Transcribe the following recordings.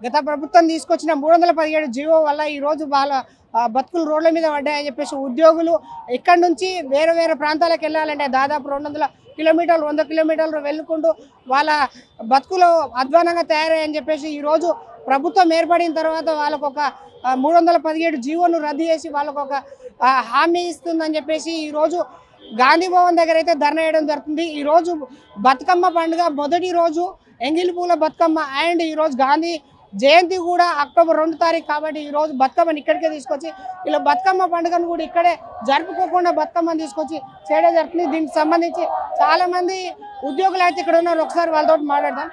గత ప్రభుత్వం తీసుకొచ్చిన 317 జీవో వల్ల ఈరోజు వాళ్ళ బతుకులు రోడ్ల మీద పడ్డాయని చెప్పేసి ఉద్యోగులు ఇక్కడి నుంచి వేరే వేరే ప్రాంతాలకు వెళ్ళాలంటే దాదాపు 200 కిలోమీటర్లు 100 కిలోమీటర్లు వెళ్ళుకుంటూ వాళ్ళ బతుకులు అధ్వానంగా తయారయ్యని చెప్పేసి ఈరోజు ప్రభుత్వం ఏర్పడిన తర్వాత వాళ్ళకు ఒక 317 జీవోను రద్దు చేసి వాళ్ళకు ఒక హామీ ఇస్తుందని చెప్పేసి ఈరోజు గాంధీ భవన్ దగ్గర అయితే ధర్నా వేయడం జరుగుతుంది। ఈరోజు బతుకమ్మ పండుగ మొదటి రోజు ఎంగిలి పూల బతుకమ్మ అండ్ ఈరోజు గాంధీ జయంతి కూడా అక్టోబర్ 2 తారీఖు కాబట్టి ఈరోజు బతుకమ్మని ఇక్కడికే తీసుకొచ్చి ఇలా బతుకమ్మ పండుగను కూడా ఇక్కడే జరుపుకోకుండా బతుకమ్మని తీసుకొచ్చి చేయడం జరుగుతుంది। దీనికి సంబంధించి చాలామంది ఉద్యోగులు అయితే ఇక్కడ ఉన్నారు, ఒకసారి వాళ్ళతో మాట్లాడదాం।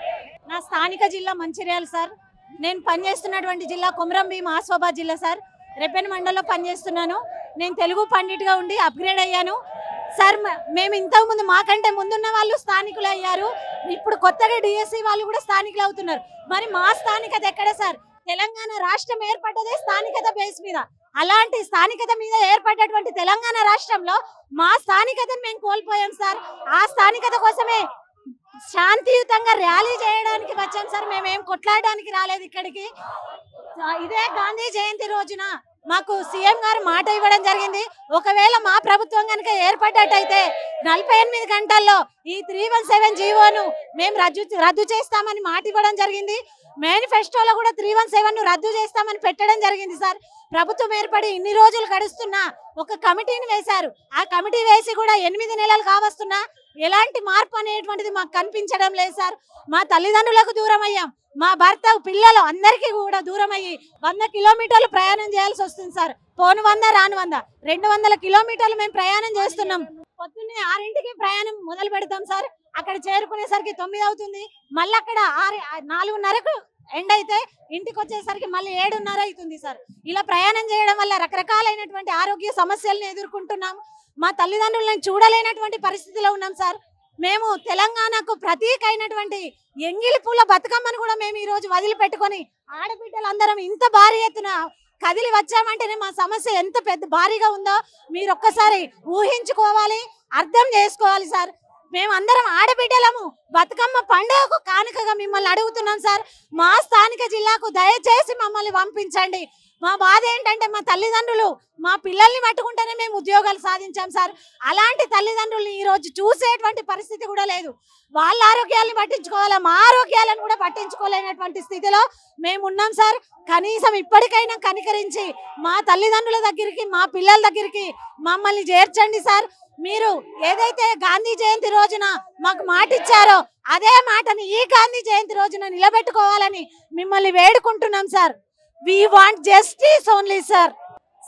నా స్థానిక జిల్లా మంచిర్యాల సార్, నేను పనిచేస్తున్నటువంటి జిల్లా కొమరంభీం ఆసిఫాబాద్ జిల్లా సార్, రెపెన్ మండలంలో పనిచేస్తున్నాను। నేను తెలుగు పండిట్గా ఉండి అప్గ్రేడ్ అయ్యాను సార్। మేము ఇంతకుముందు మాకంటే ముందున్న వాళ్ళు స్థానికులు అయ్యారు, ఇప్పుడు కొత్తగా డిఎస్సి వాళ్ళు కూడా స్థానికులు అవుతున్నారు। మరి మా స్థానికత ఎక్కడ సార్? తెలంగాణ రాష్ట్రం ఏర్పడ్డదే స్థానికత బేస్ మీద, అలాంటి స్థానికత మీద ఏర్పడ్డటువంటి తెలంగాణ రాష్ట్రంలో మా స్థానికతను మేము కోల్పోయాం సార్। ఆ స్థానికత కోసమే శాంతియుతంగా ర్యాలీ చేయడానికి వచ్చాం సార్, మేమేం కొట్లాడడానికి రాలేదు ఇక్కడికి। ఇదే గాంధీ జయంతి రోజున మాకు సీఎం గారు మాట ఇవ్వడం జరిగింది, ఒకవేళ మా ప్రభుత్వం కనుక ఏర్పడ్డట్టయితే 48 గంటల్లో ఈ 317 జీవోను మేము రద్దు చేస్తామని మాట ఇవ్వడం జరిగింది। మేనిఫెస్టోలో కూడా 317ను రద్దు చేస్తామని పెట్టడం జరిగింది సార్। ప్రభుత్వం ఏర్పడి ఇన్ని రోజులు గడుస్తున్నా ఒక కమిటీని వేశారు, ఆ కమిటీ వేసి కూడా 8 నెలలు కావస్తున్నా ఎలాంటి మార్పు అనేటువంటిది మాకు కనిపించడం లేదు సార్। మా తల్లిదండ్రులకు దూరం అయ్యాం, మా భర్త పిల్లలు అందరికీ కూడా దూరం అయ్యి 100 కిలోమీటర్లు ప్రయాణం చేయాల్సి వస్తుంది సార్। పోను 100 రాను 100 200 కిలోమీటర్లు మేము ప్రయాణం చేస్తున్నాం। పొద్దున్నే 6ంటికి ప్రయాణం మొదలు పెడతాం సార్, అక్కడ చేరుకునేసరికి 9 అవుతుంది, మళ్ళీ అక్కడ 4:30కు ఎండ్ అయితే ఇంటికి వచ్చేసరికి మళ్ళీ 7:30 అవుతుంది సార్। ఇలా ప్రయాణం చేయడం వల్ల రకరకాలైనటువంటి ఆరోగ్య సమస్యలను ఎదుర్కొంటున్నాం, మా తల్లిదండ్రులను చూడలేనటువంటి పరిస్థితిలో ఉన్నాం సార్। మేము తెలంగాణకు ప్రతీక అయినటువంటి ఎంగిలి పూల బతుకమ్మను కూడా మేము ఈ రోజు వదిలిపెట్టుకొని ఆడబిడ్డలందరం ఇంత భారీ ఎత్తున కదిలి వచ్చామంటేనే మా సమస్య ఎంత పెద్ద భారీగా ఉందో మీరు ఒక్కసారి ఊహించుకోవాలి, అర్థం చేసుకోవాలి సార్। మేమందరం ఆడబిడ్డలము బతుకమ్మ పండుగకు కానుకగా మిమ్మల్ని అడుగుతున్నాం సార్, మా స్థానిక జిల్లాకు దయచేసి మమ్మల్ని పంపించండి। మా బాధ ఏంటంటే మా తల్లిదండ్రులు మా పిల్లల్ని పట్టుకుంటేనే మేము ఉద్యోగాలు సాధించాం సార్, అలాంటి తల్లిదండ్రుల్ని ఈరోజు చూసేటువంటి పరిస్థితి కూడా లేదు। వాళ్ళ ఆరోగ్యాలను పట్టించుకోవాలా, మా ఆరోగ్యాలను కూడా పట్టించుకోలేనటువంటి స్థితిలో మేము ఉన్నాం సార్। కనీసం ఇప్పటికైనా కనికరించి మా తల్లిదండ్రుల దగ్గరికి మా పిల్లల దగ్గరికి మమ్మల్ని చేర్చండి సార్। మీరు ఏదైతే గాంధీ జయంతి రోజున మాకు మాట ఇచ్చారో అదే మాటని ఈ గాంధీ జయంతి రోజున నిలబెట్టుకోవాలని మిమ్మల్ని వేడుకుంటున్నాం sir. We want justice only sir.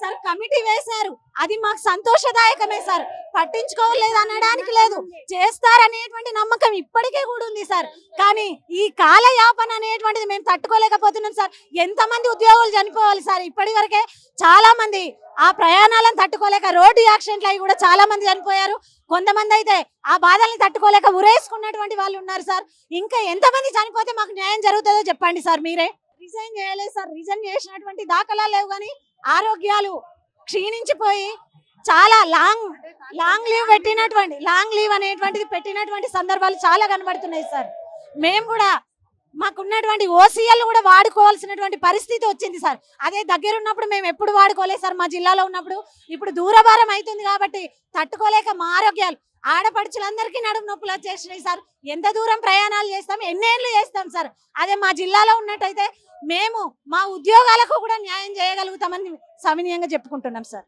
Sir committee వేశారు, అది మాకు సంతోషదాయకమే సార్, పట్టించుకోలేదు అనడానికి లేదు, చేస్తారనేటువంటి నమ్మకం ఇప్పటికే కూడా ఉంది సార్। కానీ ఈ కాలయాపన అనేటువంటిది మేము తట్టుకోలేకపోతున్నాం సార్। ఎంతమంది ఉద్యోగులు చనిపోవాలి సార్, ఇప్పటి వరకే చాలా మంది ఆ ప్రయాణాలను తట్టుకోలేక రోడ్డు యాక్సిడెంట్లు అయి కూడా చాలా మంది చనిపోయారు, కొంతమంది అయితే ఆ బాధల్ని తట్టుకోలేక ఉరేసుకున్నటువంటి వాళ్ళు ఉన్నారు సార్। ఇంకా ఎంతమంది చనిపోతే మాకు న్యాయం జరుగుతుందో చెప్పండి సార్ మీరే। రిజైన్ చేయలేదు సార్, రిజైన్ చేసినటువంటి దాఖలాలు లేవు, కానీ ఆరోగ్యాలు క్షీణించిపోయి చాలా లాంగ్ లీవ్ అనేటువంటిది పెట్టినటువంటి సందర్భాలు చాలా కనబడుతున్నాయి సార్। మేము కూడా మాకున్నటువంటి ఓసీఎల్ కూడా వాడుకోవాల్సినటువంటి పరిస్థితి వచ్చింది సార్। అదే దగ్గర ఉన్నప్పుడు మేము ఎప్పుడు వాడుకోలేదు సార్, మా జిల్లాలో ఉన్నప్పుడు, ఇప్పుడు దూరభారం అవుతుంది కాబట్టి తట్టుకోలేక మా ఆరోగ్యాలు ఆడపడుచులందరికీ నడుము నొప్పులు వచ్చేసినాయి సార్। ఎంత దూరం ప్రయాణాలు చేస్తాం, ఎన్నేళ్ళు చేస్తాం సార్? అదే మా జిల్లాలో ఉన్నట్టయితే మేము మా ఉద్యోగాలకు కూడా న్యాయం చేయగలుగుతామని సవినీయంగా చెప్పుకుంటున్నాం సార్।